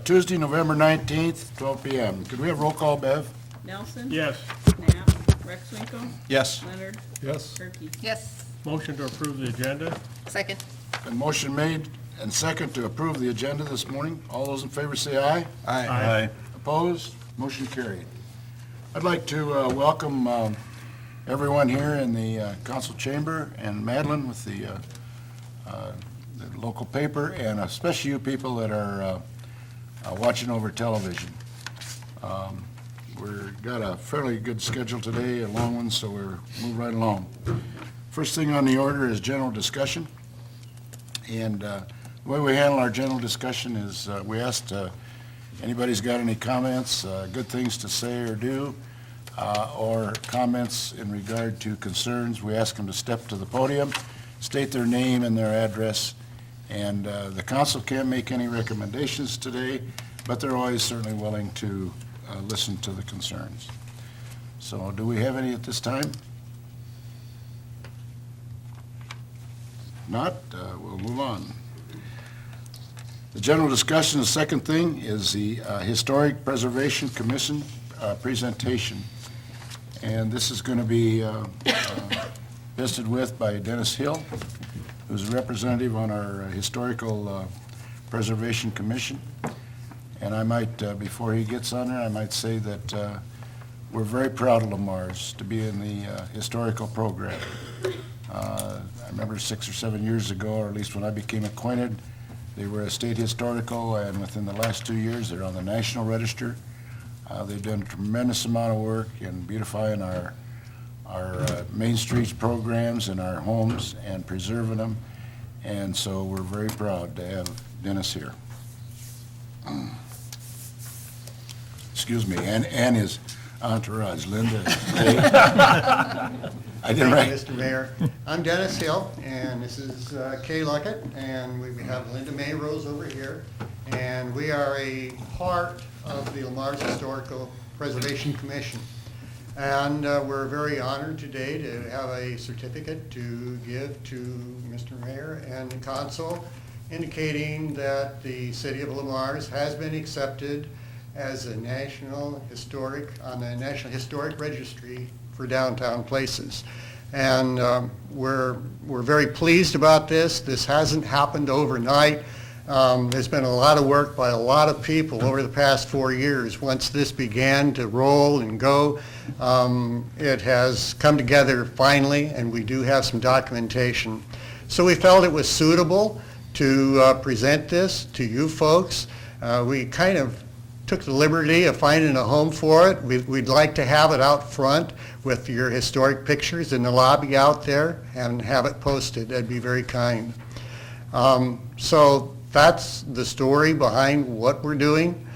Tuesday, November 19th, 12 p.m. Could we have roll call, Bev? Nelson? Yes. Knapp? Rexwinkle? Yes. Leonard? Yes. Turkey? Yes. Motion to approve the agenda? Second. And motion made and second to approve the agenda this morning. All those in favor say aye. Aye. Opposed? Motion carried. I'd like to welcome everyone here in the council chamber and Madeline with the local paper, and especially you people that are watching over television. We've got a fairly good schedule today, a long one, so we're moving right along. First thing on the order is general discussion. And the way we handle our general discussion is we asked anybody's got any comments, good things to say or do, or comments in regard to concerns. We ask them to step to the podium, state their name and their address. And the council can't make any recommendations today, but they're always certainly willing to listen to the concerns. So do we have any at this time? Not, we'll move on. The general discussion, the second thing, is the Historic Preservation Commission presentation. And this is going to be visited with by Dennis Hill, who's a representative on our Historical Preservation Commission. And I might, before he gets on there, I might say that we're very proud of Lamar's to be in the historical program. I remember 6 or 7 years ago, or at least when I became acquainted, they were a state historical, and within the last 2 years, they're on the National Register. They've done a tremendous amount of work in beautifying our Main Streets programs and our homes and preserving them. And so we're very proud to have Dennis here. Excuse me, and his entourage, Linda. I didn't Thank you, write. Mr. Mayor. I'm Dennis Hill, and this is Kay Luckett, and we have Linda May Rose over here. And we are a part of the Lamar's Historical Preservation Commission. And we're very honored today to have a certificate to give to Mr. Mayor and the council, indicating that the city of Lamar's has been accepted as a National Historic, on the National Historic Registry for downtown places. And we're very pleased about this. This hasn't happened overnight. There's been a lot of work by a lot of people over the past 4 years. Once this began to roll and go, it has come together finally, and we do have some documentation. So we felt it was suitable to present this to you folks. We kind of took the liberty of finding a home for it. We'd like to have it out front with your historic pictures in the lobby out there and have it posted. That'd be very kind. So that's the story behind what we're doing.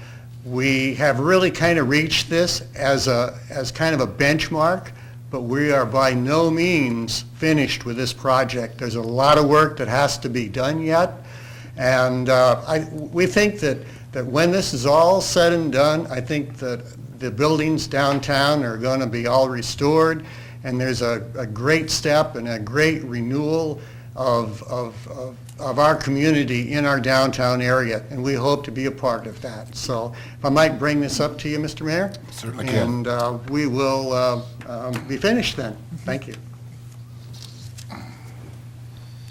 We have really kind of reached this as kind of a benchmark, but we are by no means finished with this project. There's a lot of work that has to be done yet, and we think that when this is all said and done, I think that the buildings downtown are going to be all restored, and there's a great step and a great renewal of our community in our downtown area, and we hope to be a part of that. So if I might bring this up to you, Mr. Mayor? Certainly can. And we will be finished then. Thank you.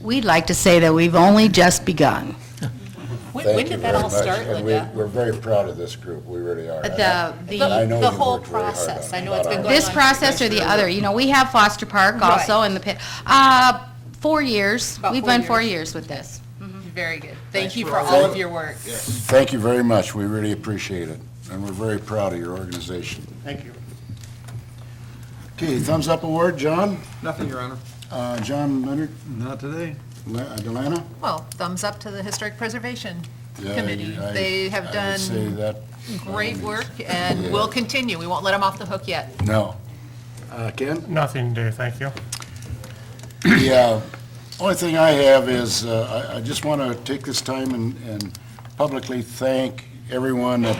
We'd like to say that we've only just begun. When did that all start, Linda? We're very proud of this group, we really are. The I know The you've whole worked very hard on process. it. I know it's been Not going This on. process or the other, we have Foster Park also Right. in the pit. 4 years. About We've 4 been 4 years. years with this. Very good. Thank you for all of your work. Thank you very much, we really appreciate it, and we're very proud of your organization. Thank you. Okay, thumbs up award, John? Nothing, Your Honor. John Leonard, Not today. Delana? Well, thumbs up to the Historic Preservation Yeah, Committee. I- They have I would say done that. great work and will continue. We won't let them off the hook yet. No. Ken? Nothing, Dave, thank you. The only thing I have is, I just want to take this time and publicly thank everyone that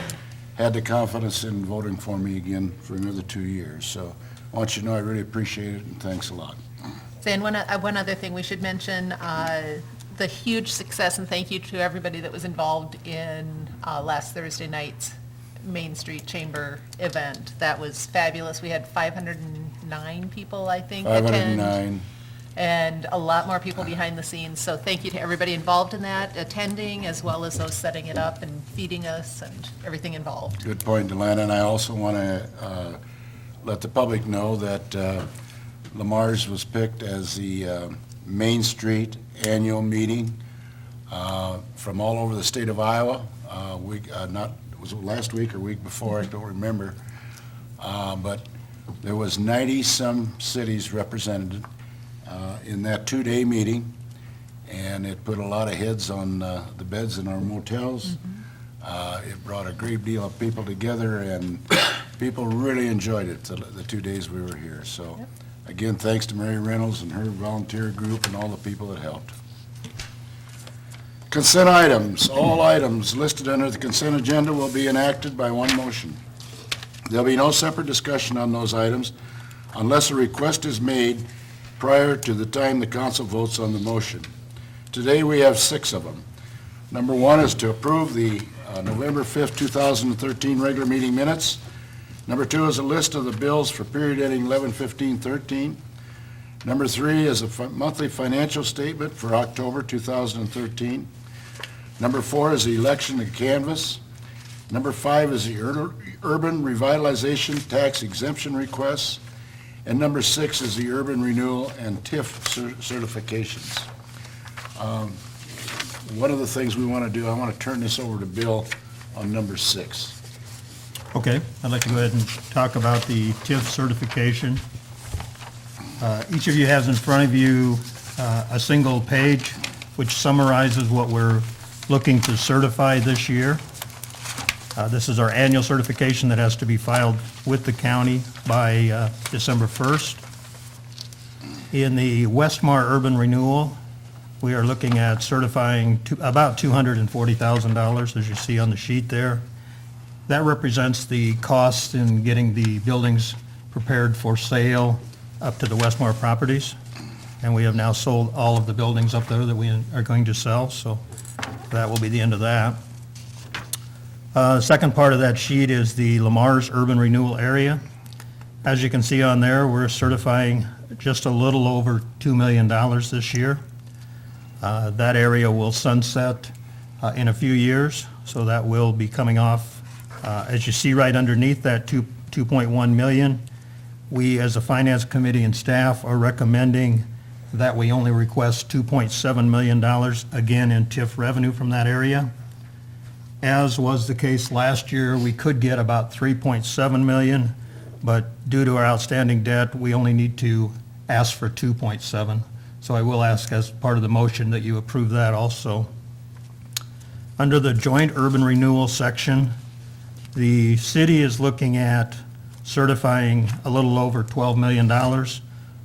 had the confidence in voting for me again for another 2 years. So I want you to know I really appreciate it, and thanks a lot. Then one other thing we should mention, the huge success, and thank you to everybody that was involved in last Thursday night's Main Street Chamber event. That was fabulous. We had 509 people, I think, attend. 509. And a lot more people behind the scenes. So thank you to everybody involved in that, attending, as well as those setting it up and feeding us and everything involved. Good point, Deanna, and I also want to let the public know that Lamar's was picked as the Main Street Annual Meeting from all over the state of Iowa. Was it last week or week before? I don't remember. But there was 90-some cities represented in that two-day meeting, and it put a lot of heads on the beds in our motels. It brought a great deal of people together, and people really enjoyed it the 2 days we were here. So, again, thanks to Mary Reynolds and her volunteer group and all the people that helped. Consent items. All items listed under the consent agenda will be enacted by one motion. There'll be no separate discussion on those items unless a request is made prior to the time the council votes on the motion. Today, we have 6 of them. Number 1 is to approve the November 5th, 2013 regular meeting minutes. Number 2 is a list of the bills for period ending 11/15/13. Number 3 is a monthly financial statement for October 2013. Number 4 is the election of canvass. Number 5 is the urban revitalization tax exemption requests. And number 6 is the urban renewal and TIF certifications. One of the things we want to do, I want to turn this over to Bill on number 6. Okay, I'd like to go ahead and talk about the TIF certification. Each of you has in front of you a single page which summarizes what we're looking to certify this year. This is our annual certification that has to be filed with the county by December 1st. In the Westmar Urban Renewal, we are looking at certifying about $240,000, as you see on the sheet there. That represents the cost in getting the buildings prepared for sale up to the Westmar properties. And we have now sold all of the buildings up there that we are going to sell, so that will be the end of that. The second part of that sheet is the Lamar's Urban Renewal Area. As you can see on there, we're certifying just a little over $2 million this year. That area will sunset in a few years, so that will be coming off. As you see right underneath that 2.1 million, we as a finance committee and staff are recommending that we only request $2.7 million, again in TIF revenue from that area. As was the case last year, we could get about 3.7 million, but due to our outstanding debt, we only need to ask for 2.7. So I will ask as part of the motion that you approve that also. Under the joint urban renewal section, the city is looking at certifying a little over $12 million,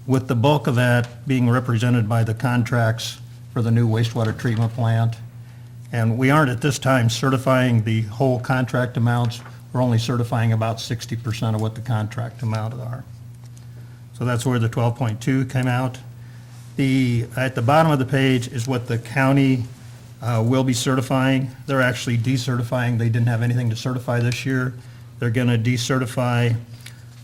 with the bulk of that being represented by the contracts for the new wastewater treatment plant. And we aren't at this time certifying the whole contract amounts. We're only certifying about 60% of what the contract amount are. So that's where the 12.2 came out. At the bottom of the page is what the county will be certifying. They're actually decertifying. They didn't have anything to certify this year. They're going to decertify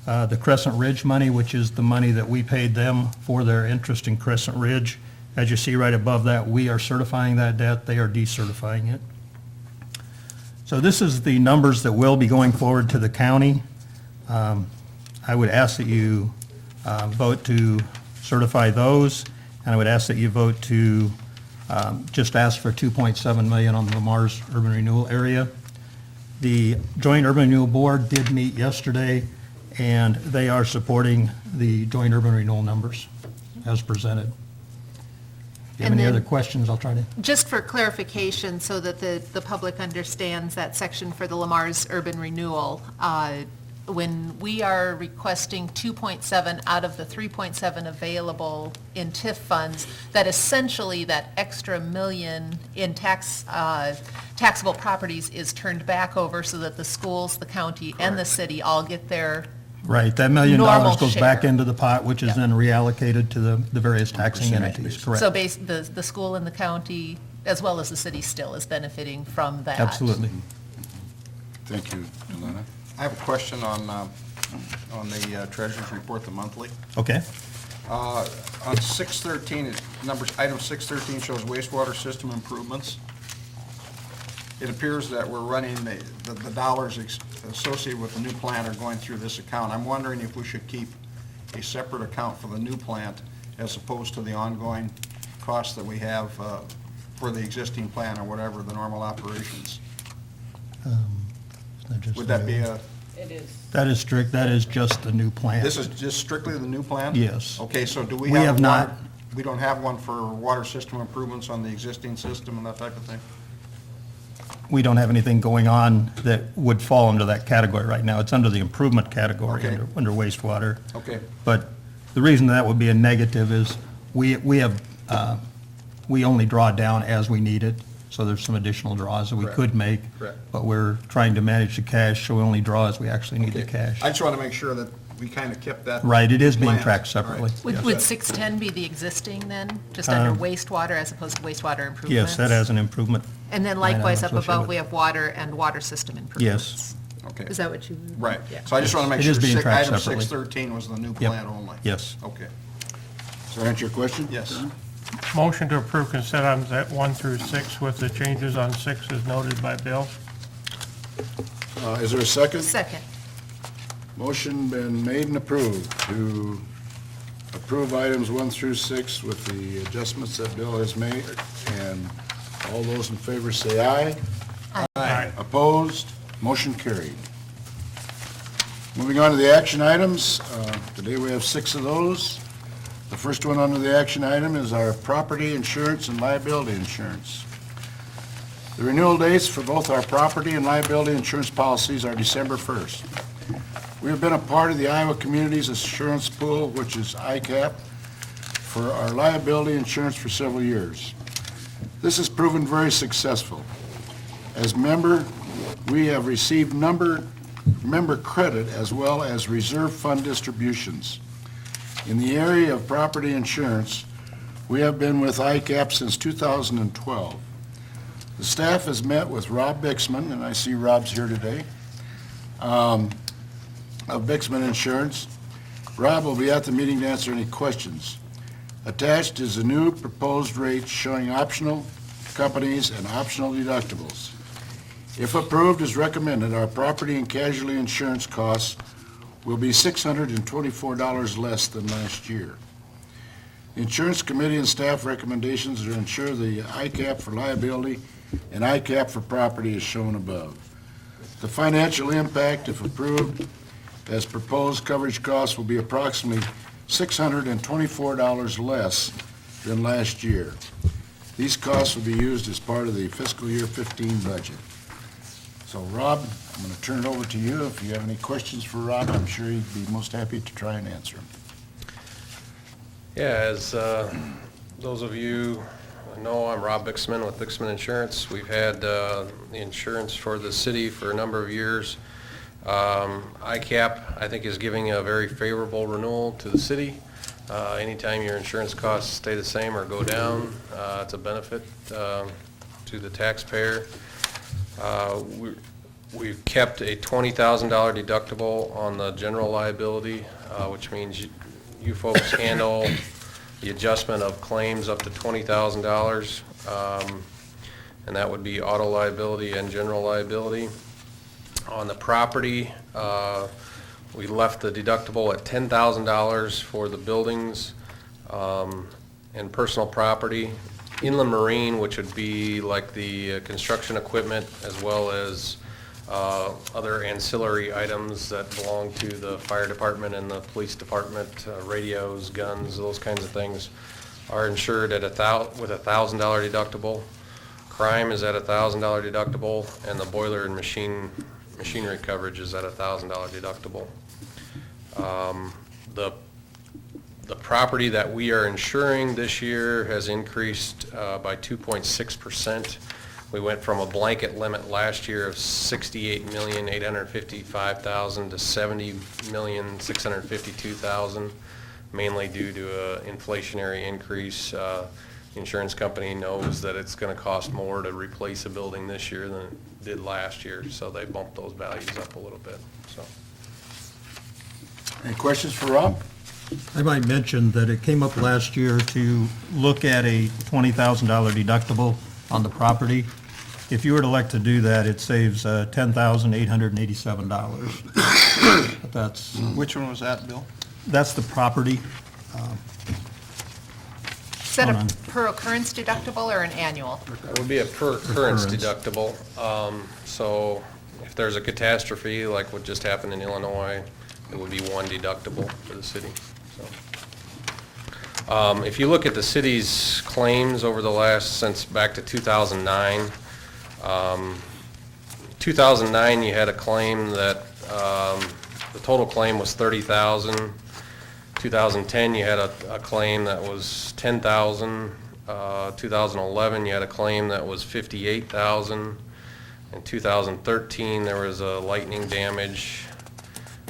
the Crescent Ridge money, which is the money that we paid them for their interest in Crescent Ridge. As you see right above that, we are certifying that debt. They are decertifying it. So this is the numbers that will be going forward to the county. I would ask that you vote to certify those, and I would ask that you vote to just ask for 2.7 million on the Lamar's Urban Renewal Area. The Joint Urban Renewal Board did meet yesterday, and they are supporting the Joint Urban Renewal numbers as presented. If you have And any then- other questions, I'll try to. Just for clarification, so that the public understands that section for the Lamar's Urban Renewal, when we are requesting 2.7 out of the 3.7 available in TIF funds, that essentially that extra million in taxable properties is turned back over so that the schools, the county, and the city all get their Right, that $1 million Normal goes back share. into the pot, which is then reallocated to the various taxing entities, correct? So the school and the county, as well as the city still is benefiting from that. Absolutely. Thank you, Elena. I have a question on the treasurer's report, the monthly. Okay, On 613, item 613 shows wastewater system improvements. It appears that we're running, the dollars associated with the new plant are going through this account. I'm wondering if we should keep a separate account for the new plant as opposed to the ongoing costs that we have for the existing plant or whatever, the normal operations. Would that be It is. That is strict, that is just the new plant. this is just strictly the new plant? Yes. Okay, so do we We have have one? not- We don't have one for water system improvements on the existing system and that type of thing? We don't have anything going on that would fall under that category right now. It's under the improvement category, Okay. under wastewater. Okay. But the reason that would be a negative is we only draw down as we need it, so there's some additional draws that we Correct. could make. Correct. But we're trying to manage the cash, so we only draw as we actually need the Okay. cash. I just want to make sure that we kind of kept that. Right, it is being plan. tracked All right. separately. Would 610 be the existing then, just under wastewater as opposed to wastewater improvements? Yes, that has an improvement. And then line item likewise up associated above, with we it. have water and water system improvements. Yes, Okay, Is that what you? right. Yeah. So I just want to make It sure is being tracked item separately. 613 was the new Yep. plant only? yes. Okay, Does that answer your question? yes. Motion to approve consent items at 1 through 6 with the changes on 6 as noted by Bill. Is there a second? Second. Motion been made and approved to approve items 1 through 6 with the adjustments that Bill has made. And all those in favor say aye. Aye. Opposed? Motion carried. Moving on to the action items. Today we have 6 of those. The first one under the action item is our property insurance and liability insurance. The renewal dates for both our property and liability insurance policies are December 1st. We have been a part of the Iowa Communities Assurance Pool, which is ICAP, for our liability insurance for several years. This has proven very successful. As member, we have received member credit as well as reserve fund distributions. In the area of property insurance, we have been with ICAP since 2012. The staff has met with Rob Bixman, and I see Rob's here today, of Bixman Insurance. Rob will be at the meeting to answer any questions. Attached is a new proposed rate showing optional companies and optional deductibles. If approved as recommended, our property and casualty insurance costs will be $624 less than last year. The Insurance Committee and staff recommendations are to ensure the ICAP for liability and ICAP for property is shown above. The financial impact, if approved as proposed, coverage costs will be approximately $624 less than last year. These costs will be used as part of the fiscal year 15 budget. So Rob, I'm going to turn it over to you. If you have any questions for Rob, I'm sure he'd be most happy to try and answer them. Yeah, as those of you know, I'm Rob Bixman with Bixman Insurance. We've had the insurance for the city for a number of years. ICAP, I think, is giving a very favorable renewal to the city. Anytime your insurance costs stay the same or go down, it's a benefit to the taxpayer. We've kept a $20,000 deductible on the general liability, which means you folks handle the adjustment of claims up to $20,000, and that would be auto liability and general liability. On the property, we left the deductible at $10,000 for the buildings and personal property. Inland marine, which would be like the construction equipment as well as other ancillary items that belong to the fire department and the police department, radios, guns, those kinds of things, are insured at with a $1,000 deductible. Crime is at a $1,000 deductible, and the boiler and machinery coverage is at a $1,000 deductible. The property that we are insuring this year has increased by 2.6%, We went from a blanket limit last year of $68,855,000 to $70,652,000, mainly due to a inflationary increase. The insurance company knows that it's going to cost more to replace a building this year than it did last year, so they bumped those values up a little bit, so. Any questions for Rob? I might mention that it came up last year to look at a $20,000 deductible on the property. If you were to elect to do that, it saves $10,887. But Which one was that, Bill? that's the property. Is that Hold on. a per occurrence deductible or an annual? It would be a per occurrence occurrence. deductible. So if there's a catastrophe like what just happened in Illinois, it would be one deductible for the city. So, if you look at the city's claims over the since back to 2009, 2009 you had a claim that the total claim was 30,000. 2010 you had a claim that was 10,000. 2011 you had a claim that was 58,000. In 2013 there was a lightning damage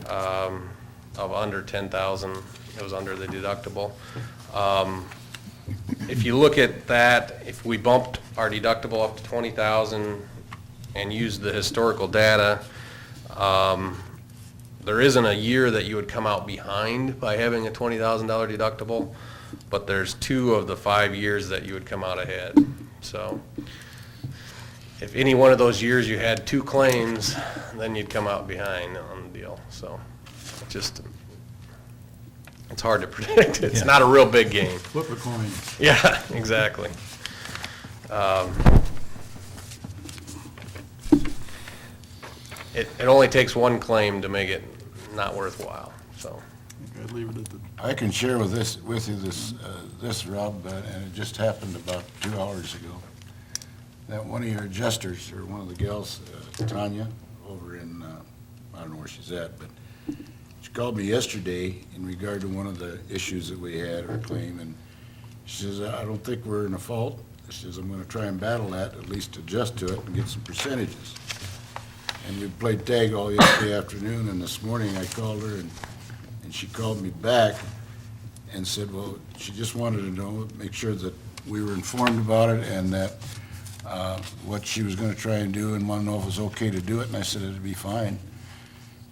of under 10,000. It was under the deductible. If you look at that, if we bumped our deductible up to 20,000 and used the historical data, there isn't a year that you would come out behind by having a $20,000 deductible, but there's 2 of the 5 years that you would come out ahead. So if any one of those years you had 2 claims, then you'd come out behind on the deal. So it's hard to predict. It's not a real big game. Flip a coin. Yeah, exactly. It only takes one claim to make it not worthwhile, so. I can share with you this, Rob, and it just happened about 2 hours ago. That one of your adjusters, or one of the gals, Tanya, over in, I don't know where she's at, but she called me yesterday in regard to one of the issues that we had, or claim, and she says, I don't think we're in a fault. She says, I'm gonna try and battle that, at least adjust to it and get some percentages. And we played tag all yesterday afternoon, and this morning I called her, and she called me back and said, well, she just wanted to know, make sure that we were informed about it, and that what she was gonna try and do, and wanna know if it was okay to do it, and I said it'd be fine.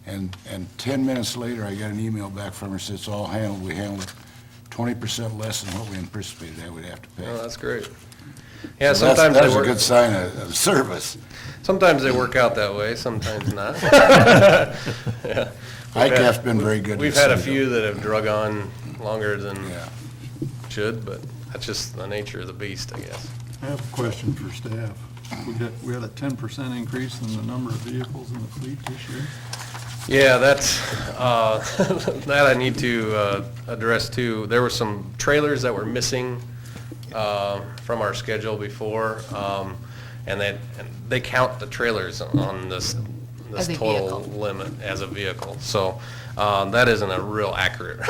And 10 minutes later, I got an email back from her, said it's all handled, we handled it 20% less than what we anticipated that we'd have to pay. Oh, that's great. Yeah, So sometimes that's they a good work, sign of service. sometimes they work out that way, sometimes not. Yeah. ICAP's been very good. We've this had a city, few that have drug on longer than Yeah. should, but that's just the nature of the beast, I guess. I have a question for staff. We had a 10% increase in the number of vehicles in the fleet this year. Yeah, that's, that I need to address too. There were some trailers that were missing from our schedule before, and they count the trailers on this As a total vehicle. limit as a vehicle. So that isn't a real accurate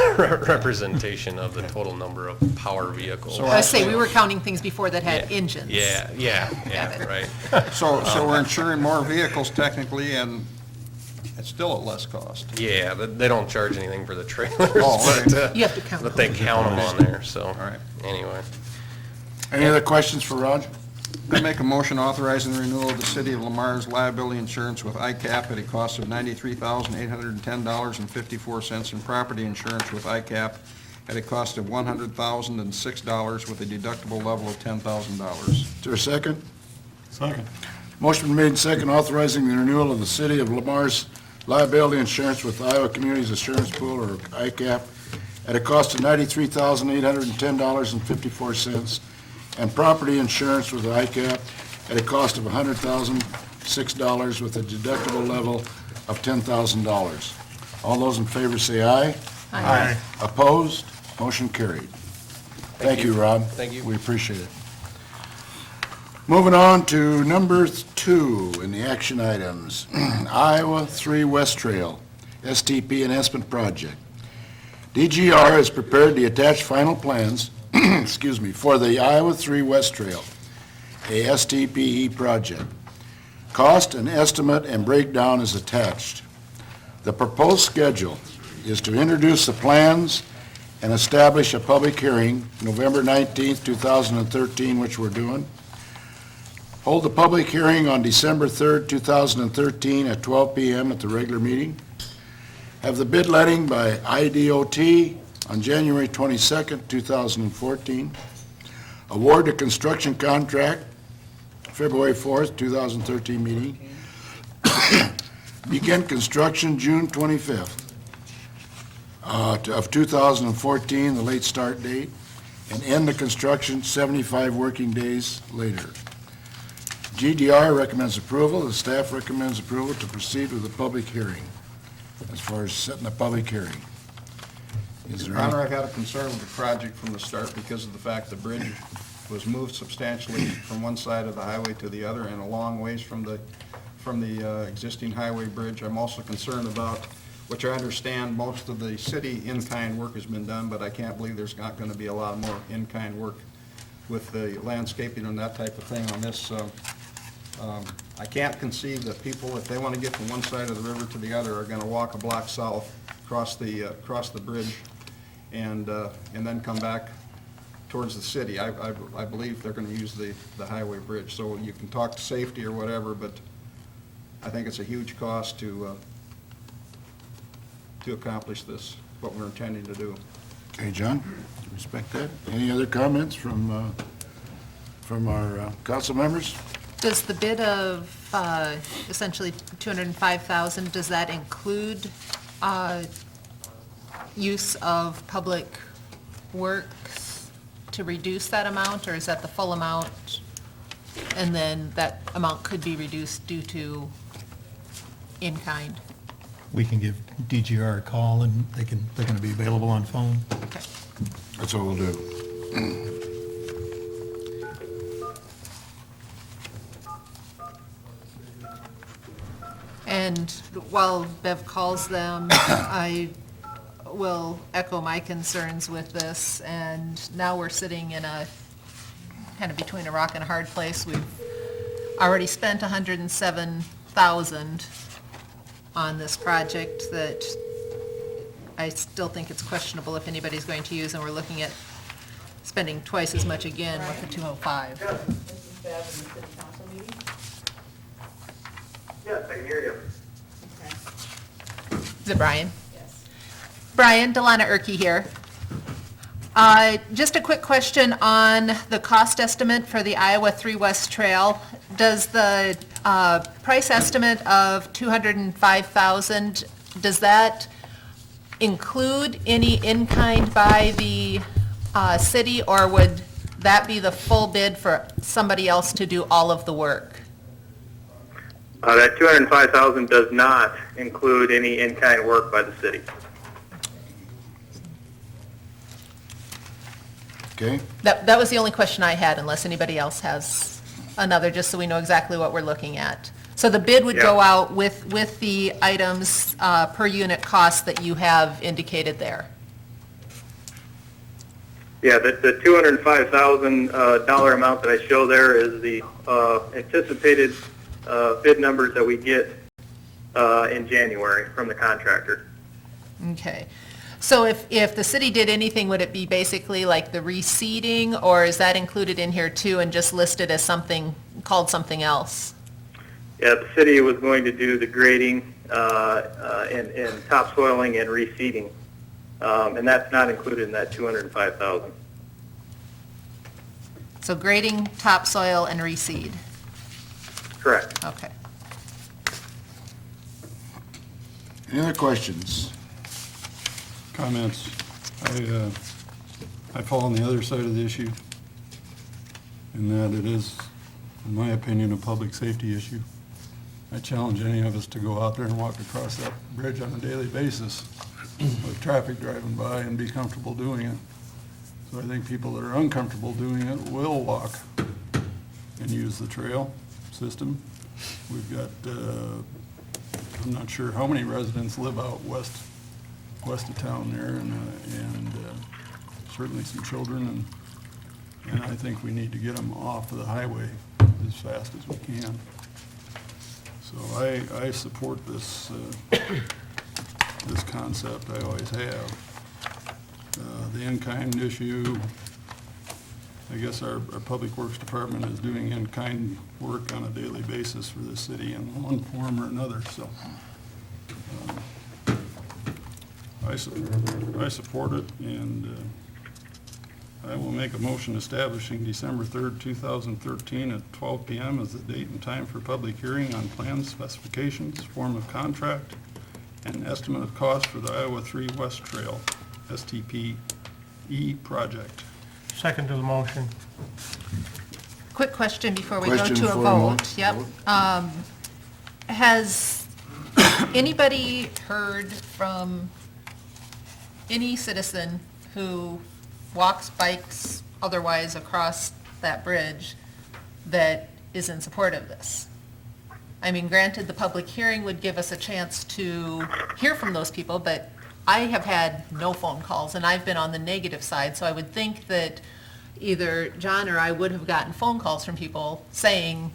representation of the total number of power vehicles. So I was saying, we were counting things before that had engines. Yeah, Got it. right. So we're insuring more vehicles technically, and it's still at less cost. Yeah, they don't charge anything for the trailers, Oh, but, right. You have to count but they them. count them on there, so. All right. Anyway. Any other questions for Roger? I make a motion authorizing the renewal of the City of Lamar's liability insurance with ICAP at a cost of $93,810.54, and property insurance with ICAP at a cost of $100,006 with a deductible level of $10,000. Is there a second? Second. Motion been made and second, authorizing the renewal of the City of Lamar's liability insurance with Iowa Communities Assurance Pool, or ICAP, at a cost of $93,810.54, and property insurance with ICAP at a cost of $100,006 with a deductible level of $10,000. All those in favor say aye. Aye. Opposed? Motion carried. Thank you, Rob. Thank you. We appreciate it. Moving on to number 2 in the action items, Iowa 3 West Trail, STP enhancement project. DGR has prepared the attached final plans, excuse me, for the Iowa 3 West Trail. a STPE project. Cost and estimate and breakdown is attached. The proposed schedule is to introduce the plans and establish a public hearing, November 19th, 2013, which we're doing. Hold the public hearing on December 3rd, 2013 at 12 p.m. at the regular meeting. Have the bid letting by IDOT on January 22nd, 2014. Award the construction contract, February 4th, 2013 meeting. Begin construction June 25th of 2014, the late start date, and end the construction 75 working days later. GDR recommends approval, the staff recommends approval to proceed with the public hearing, as far as setting a public hearing. Is there Your Honor, any? I've had a concern with the project from the start because of the fact the bridge was moved substantially from one side of the highway to the other and a long ways from the existing highway bridge. I'm also concerned about, which I understand most of the city in-kind work has been done, but I can't believe there's not going to be a lot more in-kind work with the landscaping and that type of thing on this. I can't conceive that people, if they want to get from one side of the river to the other, are going to walk a block south, cross the bridge, and then come back towards the city. I believe they're going to use the highway bridge. So you can talk to safety or whatever, but I think it's a huge cost to accomplish this, what we're intending to do. Okay, John, respect that. Any other comments from our council members? Does the bid of essentially $205,000, does that include use of public works to reduce that amount, or is that the full amount? And then that amount could be reduced due to in-kind? We can give DGR a call, and they're going to be available on phone. Okay. That's what we'll do. And while Bev calls them, I will echo my concerns with this, and now we're sitting in a, kind of between a rock and a hard place. We've already spent $107,000 on this project that I still think it's questionable if anybody's going to use, and we're looking at spending twice as much again with the 205. This is Bev in the city council meeting. Yes, I can hear you. Okay. Is it Brian? Yes. Brian, Delana Erke here. Just a quick question on the cost estimate for the Iowa 3 West Trail. Does the price estimate of $205,000, does that include any in-kind by the city, or would that be the full bid for somebody else to do all of the work? That $205,000 does not include any in-kind work by the city. Okay? That was the only question I had, unless anybody else has another, just so we know exactly what we're looking at. So the bid would go Yeah. out with the items per unit cost that you have indicated there. Yeah, the $205,000 amount that I show there is the anticipated bid numbers that we get in January from the contractor. Okay. So if the city did anything, would it be basically like the reseeding, or is that included in here too and just listed as something, called something else? Yeah, the city was going to do the grading and topsoiling and reseeding, and that's not included in that $205,000. So grading, topsoil, and reseed. Correct. Okay. Any other questions? Comments. I fall on the other side of the issue, in that it is, in my opinion, a public safety issue. I challenge any of us to go out there and walk across that bridge on a daily basis with traffic driving by and be comfortable doing it. So I think people that are uncomfortable doing it will walk and use the trail system. We've got, I'm not sure how many residents live out west of town there, and certainly some children, and I think we need to get them off of the highway as fast as we can. So I support this, this concept, I always have. The in-kind issue, I guess our Public Works Department is doing in-kind work on a daily basis for the city in one form or another, so. I support it, and I will make a motion establishing December 3rd, 2013 at 12 PM as the date and time for public hearing on plans, specifications, form of contract, and estimate of cost for the Iowa 3 West Trail, STPE project. Second to the motion. Quick question before we go Question to a for a vote. vote. Yep. Has anybody heard from any citizen who walks, bikes, otherwise across that bridge that is in support of this? I mean, granted, the public hearing would give us a chance to hear from those people, but I have had no phone calls, and I've been on the negative side, so I would think that either John or I would have gotten phone calls from people saying,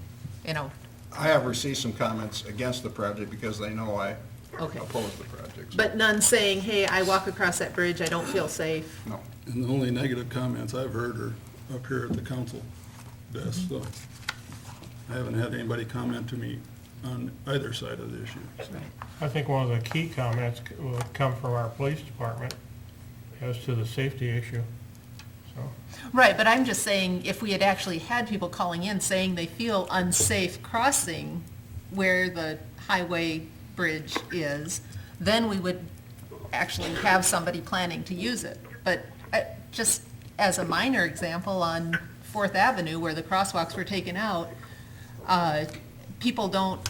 you know, I have received some comments against the project because they know I okay. oppose the project. But none saying, hey, I walk across that bridge, I don't feel safe. No. And the only negative comments I've heard are up here at the council desk, so I haven't had anybody comment to me on either side of the issue. So. I think one of the key comments will come from our police department as to the safety issue, so. Right, but I'm just saying, if we had actually had people calling in saying they feel unsafe crossing where the highway bridge is, then we would actually have somebody planning to use it. But just as a minor example, on 4th Avenue, where the crosswalks were taken out, people don't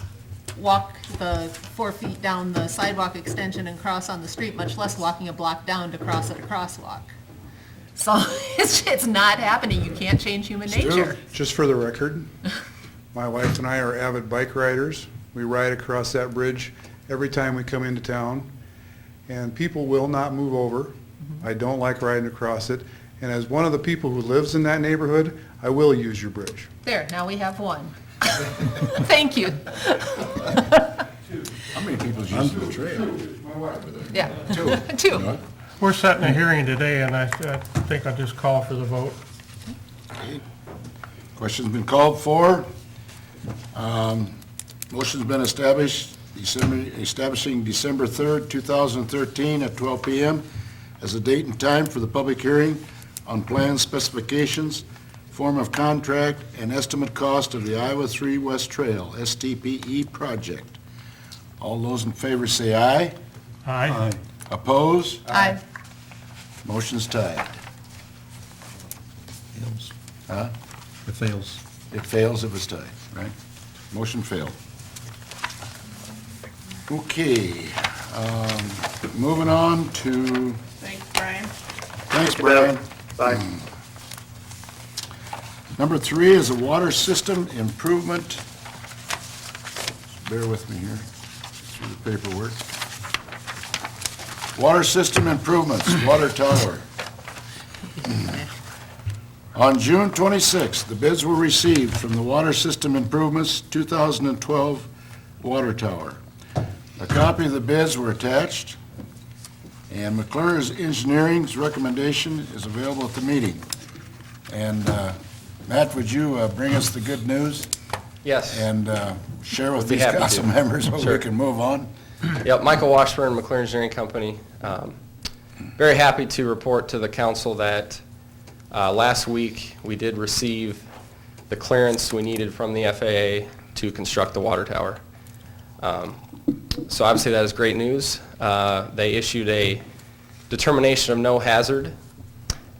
walk the 4 feet down the sidewalk extension and cross on the street, much less walking a block down to cross at a crosswalk. So it's not happening. You can't change human nature. Just for the record, my wife and I are avid bike riders. We ride across that bridge every time we come into town, and people will not move over. I don't like riding across it, and as one of the people who lives in that neighborhood, I will use your bridge. There, now we have one. Thank you. How many people's using the trail? Yeah, two. We're setting a hearing today, and I think I'll just call for the vote. Question's been called for. Motion's been established, establishing December 3rd, 2013 at 12 PM as a date and time for the public hearing on plans, specifications, form of contract, and estimate cost of the Iowa 3 West Trail, STPE project. All those in favor say aye. Aye. Oppose? Aye. Motion's tied. Huh? It fails. It fails if it's tied, right? Motion failed. Okay, moving on to, Thanks, Brian. thanks, Brian. Bye. Number 3 is a water system improvement. Bear with me here, through the paperwork. Water system improvements, water tower. On June 26th, the bids were received from the Water System Improvements 2012 Water Tower. A copy of the bids were attached, and McClure's Engineering's recommendation is available at the meeting. And Matt, would you bring us the good news Yes. and share with Be these happy to. council members so we Sure. can move on? Yep, Michael Washburn, McLaren Engineering Company. Very happy to report to the council that last week we did receive the clearance we needed from the FAA to construct the water tower. So obviously that is great news. They issued a determination of no hazard,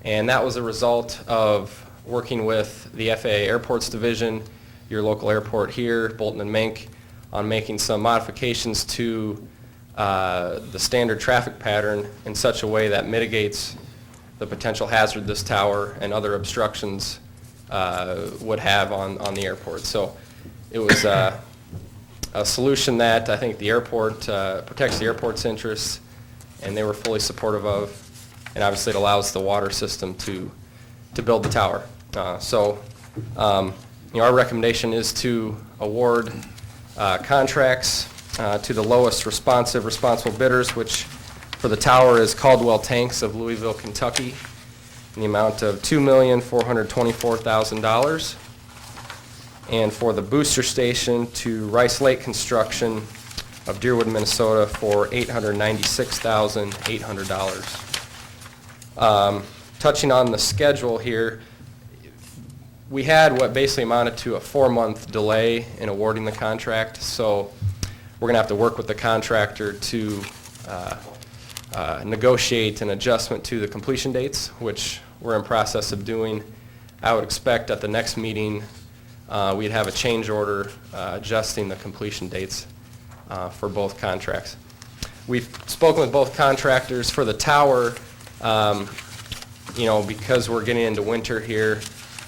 and that was a result of working with the FAA Airports Division, your local airport here, Bolton and Mink, on making some modifications to the standard traffic pattern in such a way that mitigates the potential hazard this tower and other obstructions would have on the airport. So it was a solution that I think the airport protects the airport's interests, and they were fully supportive of, and obviously it allows the water system to build the tower. our recommendation is to award contracts to the lowest responsible bidders, which for the tower is Caldwell Tanks of Louisville, Kentucky, in the amount of $2,424,000. And for the booster station to Rice Lake Construction of Deerwood, Minnesota for $896,800. Touching on the schedule here, we had what basically amounted to a 4-month delay in awarding the contract, so we're going to have to work with the contractor to negotiate an adjustment to the completion dates, which we're in process of doing. I would expect at the next meeting, we'd have a change order adjusting the completion dates for both contracts. We've spoken with both contractors for the tower. Because we're getting into winter here,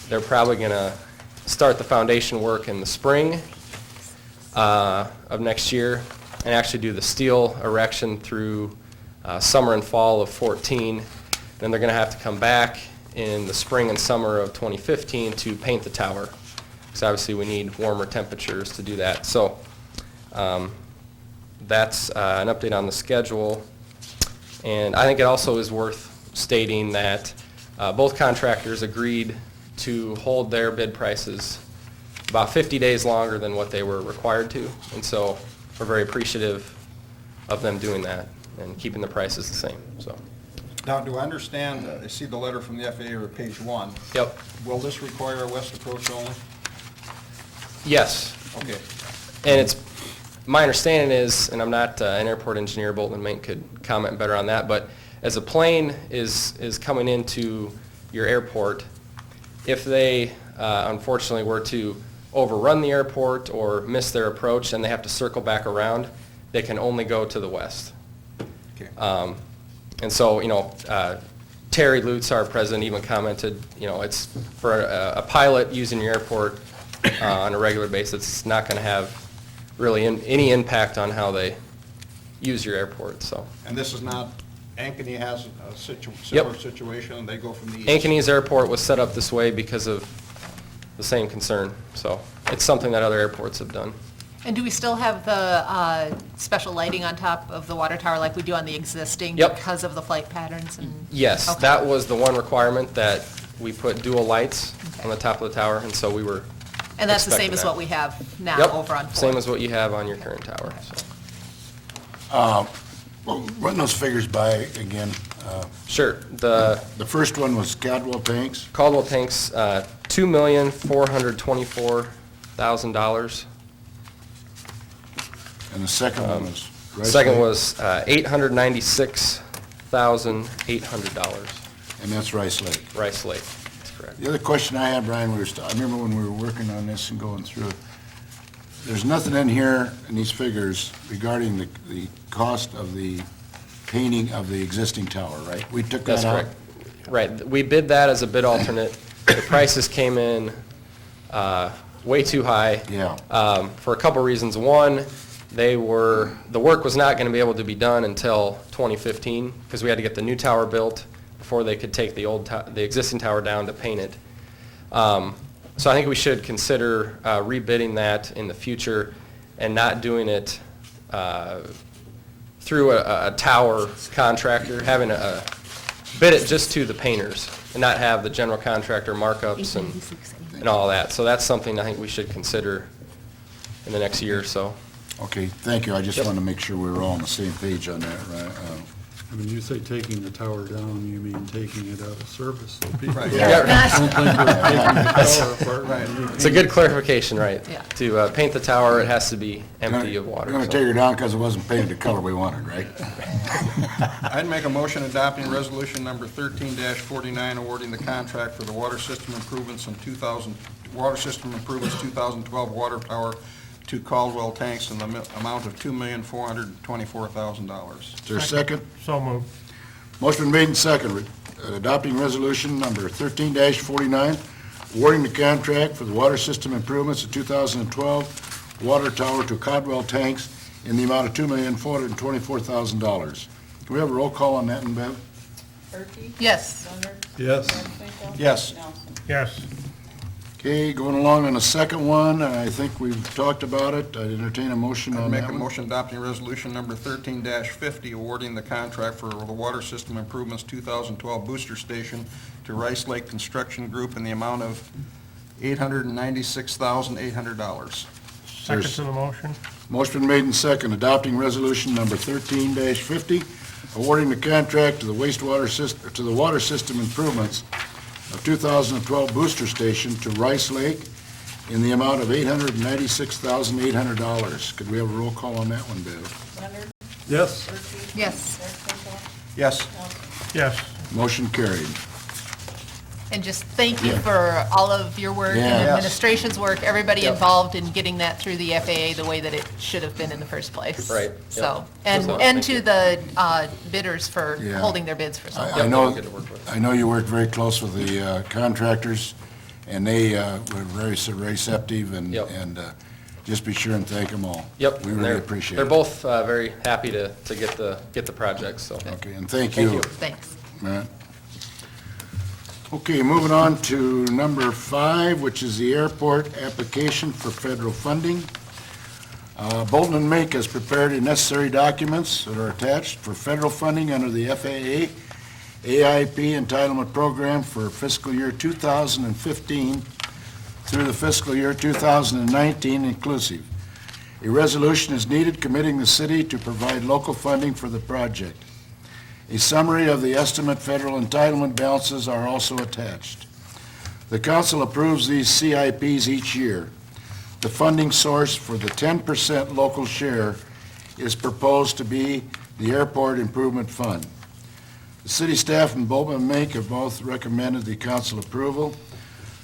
they're probably going to start the foundation work in the spring of next year and actually do the steel erection through summer and fall of 14. Then they're going to have to come back in the spring and summer of 2015 to paint the tower, because obviously we need warmer temperatures to do that. So that's an update on the schedule. And I think it also is worth stating that both contractors agreed to hold their bid prices about 50 days longer than what they were required to. And so we're very appreciative of them doing that and keeping the prices the same. So. Now, do I understand, I see the letter from the FAA on page 1. Yep. Will this require a west approach only? Yes. Okay. And it's, my understanding is, and I'm not an airport engineer, Bolton and Mink could comment better on that, but as a plane is coming into your airport, if they unfortunately were to overrun the airport or miss their approach and they have to circle back around, they can only go to the west. Okay. And so, Terry Lutz, our president, even commented, it's for a pilot using your airport on a regular basis, it's not going to have really any impact on how they use your airport. So. And this is not, Ankeny has a similar situation, and they go from the east? Ankeny's airport was set up this way because of the same concern. So it's something that other airports have done. And do we still have the special lighting on top of the water tower like we do on the existing? Yep. Because of the flight patterns and? Yes, Okay. that was the one requirement, that we put dual lights on the top of the tower, and so we were And that's the same expecting as that. what we have now Yep, over on 4th? same as what you have on your current tower. So. Well, run those figures by again. Sure. The The first one was Caldwell Tanks. Caldwell Tanks, $2,424,000. And the second one was? Rice Second Lake? was $896,800. And that's Rice Lake. Rice Lake, that's correct. The other question I had, Brian, I remember when we were working on this and going through it, there's nothing in here in these figures regarding the cost of the painting of the existing tower, right? We took That's that out? correct. Right, we bid that as a bid alternate. The prices came in way too high. Yeah. For a couple reasons. One, the work was not going to be able to be done until 2015, because we had to get the new tower built before they could take the existing tower down to paint it. So I think we should consider rebidding that in the future and not doing it through a tower contractor, having a bid it just to the painters and not have the general contractor markups and all that. So that's something I think we should consider in the next year or so. Okay, thank you. I just Yep. wanted to make sure we were all on the same page on that, right? When you say taking the tower down, you mean taking it out of service, so people Right. don't Yeah. think we're taking the tower apart. Right. It's a good clarification, right? Yeah. To paint the tower, it has to be empty of water. We're going to so. take her down because it wasn't painted the color we wanted, right? I'd make a motion adopting resolution number 13-49, awarding the contract for the water system improvements 2012 water tower to Caldwell Tanks in the amount of $2,424,000. Is there a second? So moved. Motion been made and seconded, adopting resolution number 13-49, awarding the contract for the water system improvements of 2012 water tower to Caldwell Tanks in the amount of $2,424,000. Can we have a roll call on that, Bev? Perky? Yes. Donner? Yes. Van Sinkle? Yes. Nelson? Yes. Okay, going along on the second one, I think we've talked about it. I'd entertain a motion I'd on make that a one. motion adopting resolution number 13-50, awarding the contract for the Water System Improvements 2012 Booster Station to Rice Lake Construction Group in the amount of $896,800. Second to the motion? Motion been made and second, adopting resolution number 13-50, awarding the contract to the wastewater system, to the Water System Improvements of 2012 Booster Station to Rice Lake in the amount of $896,800. Could we have a roll call on that one, Bev? Leonard? Yes. Percy? Yes. Eric Sisel? Yes. Nelson? Yes. Motion carried. And just thank you Yeah. for all of your work Yeah. and Yes. administration's work, everybody Yep. involved in getting that through the FAA the way that it should have been in the first place. Right. So, Yep. and, Good luck. and Thank to you. the bidders for Yeah. holding their bids for so long. I know, Good to work with. I know you worked very close with the contractors, and they were very receptive, and Yep. just be sure and thank them all. Yep. We and really they're- appreciate it. They're both very happy to get the project, so. Okay, and thank Thank you. you. Thanks. Matt. Okay, moving on to number 5, which is the airport application for federal funding. Bolton and Mink has prepared the necessary documents that are attached for federal funding under the FAA AIP entitlement program for fiscal year 2015 through the fiscal year 2019 inclusive. A resolution is needed committing the city to provide local funding for the project. A summary of the estimate federal entitlement balances are also attached. The council approves these CIPs each year. The funding source for the 10% local share is proposed to be the Airport Improvement Fund. The city staff and Bolton and Mink have both recommended the council approval.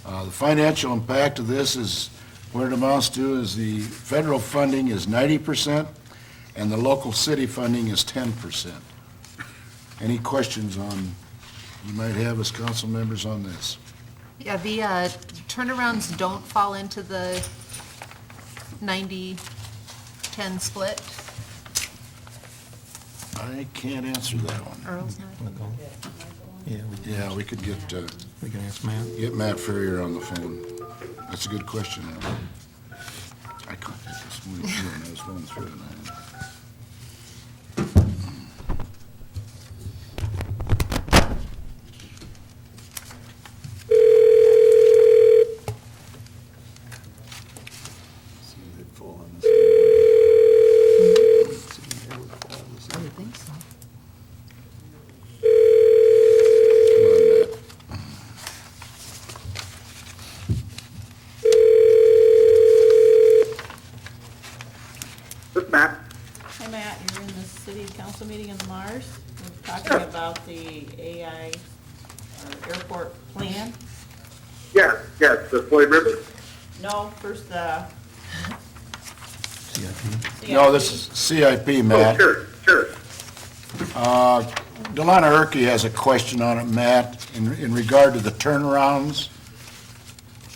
The financial impact of this is, what it amounts to is the federal funding is 90% and the local city funding is 10%. Any questions on, you might have as council members on this? Yeah, the turnarounds don't fall into the 90-10 split. I can't answer that one. Earl's not. Yeah, we could get We can ask Matt. Matt Ferrier on the phone. That's a good question. I couldn't, I was going through it. I would think so. Come on, Matt. This is Matt. Hi, Matt, you're in the city council meeting in Mars. We're talking about the AI, or airport plan. Yes, the Floyd River. No, first the. CIP. No, this is CIP, Oh, Matt. sure. Delana Erke has a question on it, Matt, in regard to the turnarounds.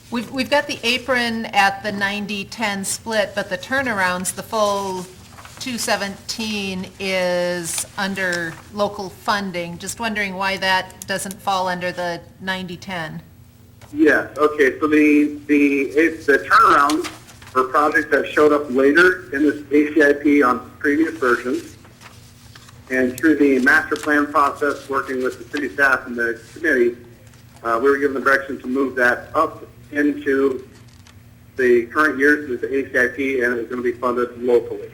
We've got the apron at the 90-10 split, but the turnarounds, the full 217 is under local funding. Just wondering why that doesn't fall under the 90-10. Yes, okay, so the turnaround for projects that showed up later in this ACIP on previous versions, and through the master plan process, working with the city staff and the committee, we were given the direction to move that up into the current year through the ACIP, and it's going to be funded locally.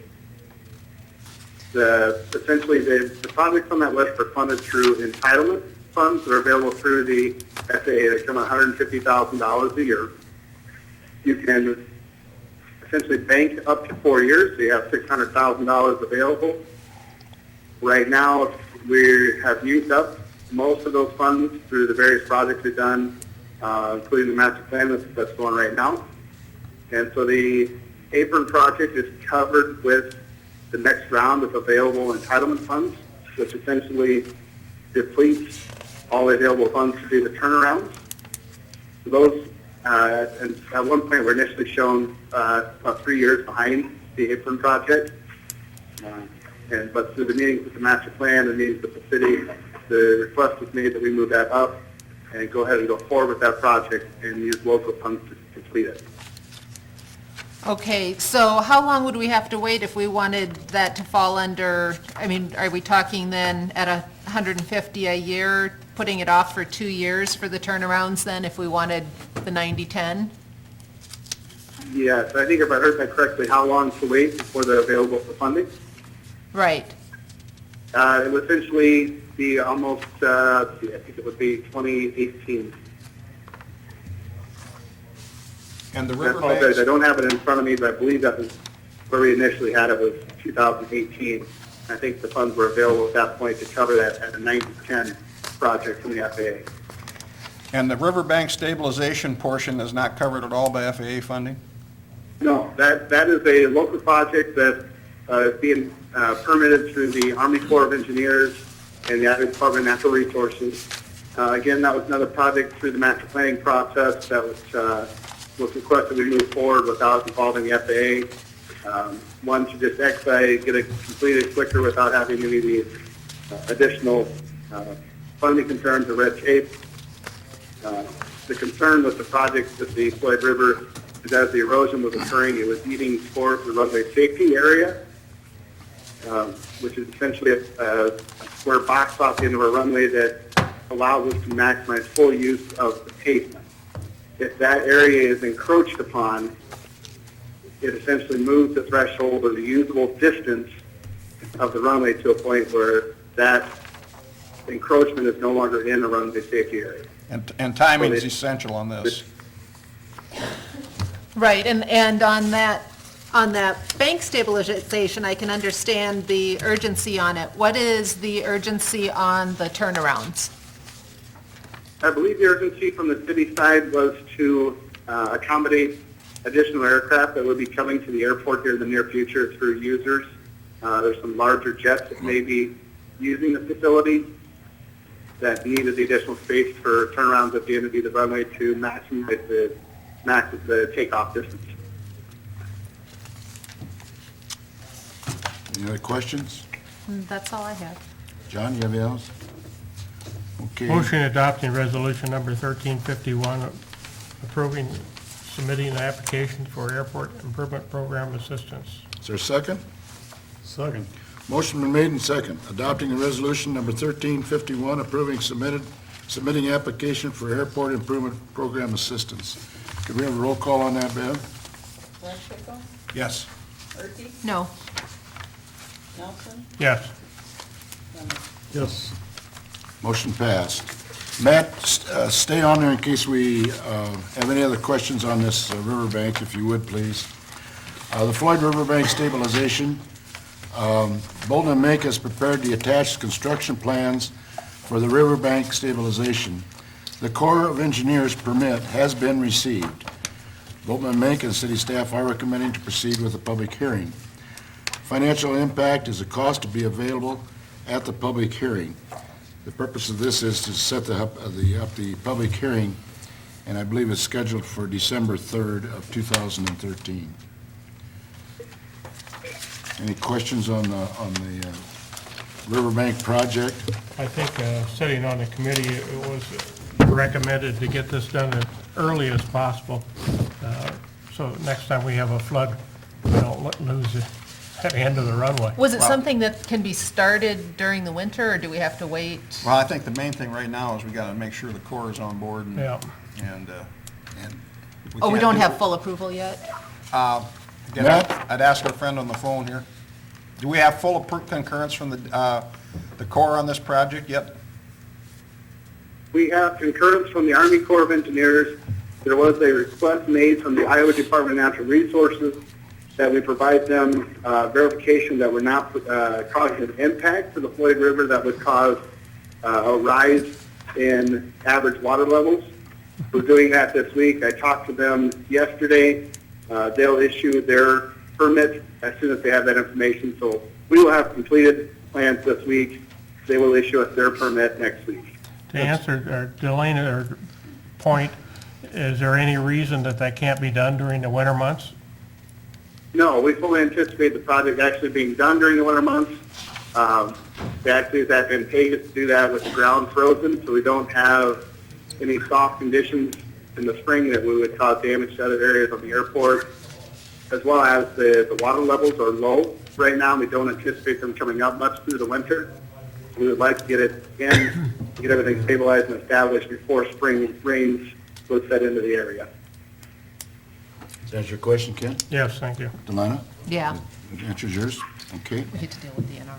Essentially, the projects on that list are funded through entitlement funds that are available through the FAA. They come at $150,000 a year. You can essentially bank up to 4 years, so you have $600,000 available. Right now, we have used up most of those funds through the various projects we've done, including the master plan that's going right now. And so the apron project is covered with the next round of available entitlement funds, which essentially depletes all the available funds to do the turnarounds. So those, and at one point, were initially shown about 3 years behind the apron project. But through the meetings with the master plan and meetings with the city, the request was made that we move that up and go ahead and go forward with that project and use local funds to completed. Okay, so how long would we have to wait if we wanted that to fall under, I mean, are we talking then at 150 a year, putting it off for 2 years for the turnarounds then, if we wanted the 90/10? Yes, I think if I heard that correctly, how long to wait before they're available for funding? Right. It would essentially be almost, I think it would be 2018. And the I apologize, I riverbanks, don't have it in front of me, but I believe that was where we initially had it was 2018. I think the funds were available at that point to cover that at a 90/10 project from the FAA. and the riverbank stabilization portion is not covered at all by FAA funding? No, that is a local project that is being permitted through the Army Corps of Engineers and the Iowa Department of Natural Resources. Again, that was another project through the master planning process that was requested we move forward without involving the FAA. One to just expedite, get it completed quicker without having any of the additional funding concerns or red tape. The concern with the project at the Floyd River is as the erosion was occurring, it was eating towards the runway safety area, which is essentially a square box off the end of a runway that allows us to maximize full use of the pavement. If that area is encroached upon, it essentially moves the threshold or the usable distance of the runway to a point where that encroachment is no longer in a runway safety area. And timing is essential on this. Right, and on that bank stabilization, I can understand the urgency on it. What is the urgency on the turnarounds? I believe the urgency from the city side was to accommodate additional aircraft that would be coming to the airport here in the near future through users. There's some larger jets that may be using the facility that needed the additional space for turnarounds at the end of the runway to maximize the takeoff distance. Any other questions? That's all I have. John, you have anything else? Okay. Motion adopting resolution number 1351, approving submitting an application for airport improvement program assistance. Is there a second? Second. Motion been made and second, adopting a resolution number 1351, approving submitting application for airport improvement program assistance. Could we have a roll call on that, Bev? Renschickel, Yes. Erke, No. Nelson, Yes. Lemon. Yes. Motion passed. Matt, stay on there in case we have any other questions on this riverbank, if you would, please. The Floyd Riverbank stabilization, Bolton and Mink has prepared the attached construction plans for the riverbank stabilization. The Corps of Engineers permit has been received. Bolton and Mink and city staff are recommending to proceed with a public hearing. Financial impact is a cost to be available at the public hearing. The purpose of this is to set the public hearing, and I believe it's scheduled for December 3rd of 2013. Any questions on the Riverbank project? I think sitting on the committee, it was recommended to get this done as early as possible. So next time we have a flood, we don't lose it at the end of the runway. Was it something that can be started during the winter, or do we have to wait? Well, I think the main thing right now is we got to make sure the Corps is on board and, Yeah. and Oh, we can't don't do- have full approval yet? Again, Matt? I'd ask our friend on the phone here. Do we have full concurrence from the Corps on this project yet? We have concurrence from the Army Corps of Engineers. There was a request made from the Iowa Department of Natural Resources that we provide them verification that we're not causing an impact to the Floyd River that would cause a rise in average water levels. We're doing that this week. I talked to them yesterday. They'll issue their permit as soon as they have that information. So we will have completed plans this week. They will issue us their permit next week. To answer Delana's point, is there any reason that can't be done during the winter months? No, we fully anticipate the project actually being done during the winter months. It actually is advantageous to do that with the ground frozen, so we don't have any soft conditions in the spring that we would cause damage to other areas of the airport, as well as the water levels are low right now. We don't anticipate them coming up much through the winter. We would like to get it in, get everything stabilized and established before spring rains would set into the area. Does that answer your question, Ken? Yes, thank you. Delana? Yeah, Answers yours? Okay. we had to deal with DNR.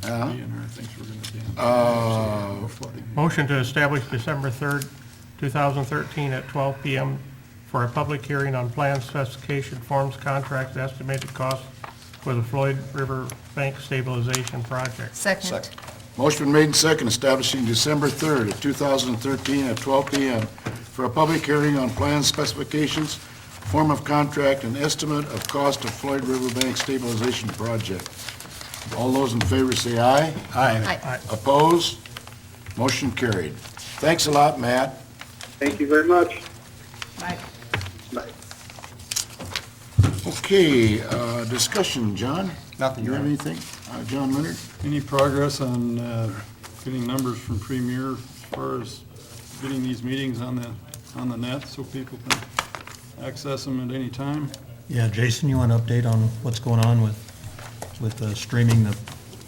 DNR thinks we're gonna damage flooding. Motion to establish December 3rd, 2013 at 12 PM for a public hearing on plan specification, forms, contract, estimated cost for the Floyd River Bank Stabilization Project. Second. Motion been made and second, establishing December 3rd of 2013 at 12 PM for a public hearing on plan specifications, form of contract, and estimate of cost of Floyd River Bank Stabilization Project. All those in favor say aye. Aye. Opposed? Motion carried. Thanks a lot, Matt. Thank you very much. Right. Bye. Okay, discussion, John? Nothing, You Your have Honor. anything? John Leonard? Any progress on getting numbers from Premier as far as getting these meetings on the net so people can access them at any time? Yeah, Jason, you want an update on what's going on with streaming the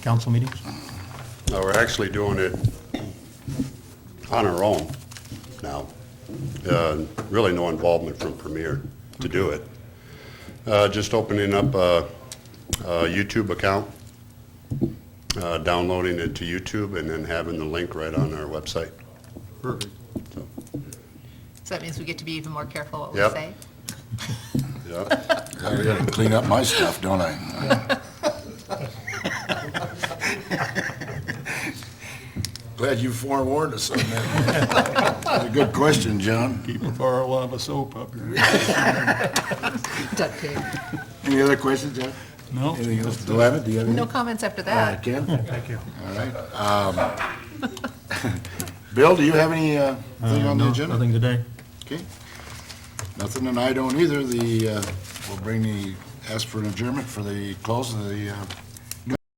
council meetings? No, we're actually doing it on our own now. Really no involvement from Premier to do it. Just opening up a YouTube account, downloading it to YouTube, and then having the link right on our website. Perfect. So, So that means we get to be even more careful what we Yep. say? yeah. I gotta clean up my stuff, don't I? Glad you forewarned us on that. That's a good question, John. Keep a bar of soap up here. Duct tape. Any other questions, John? No? Anything else? Delana, do you have anything? No comments after All that. right, Ken? Thank you. All right. Bill, do you have any thing on the No, agenda? nothing today. Okay. Nothing, and I don't either. We'll ask for an adjournment for the close of the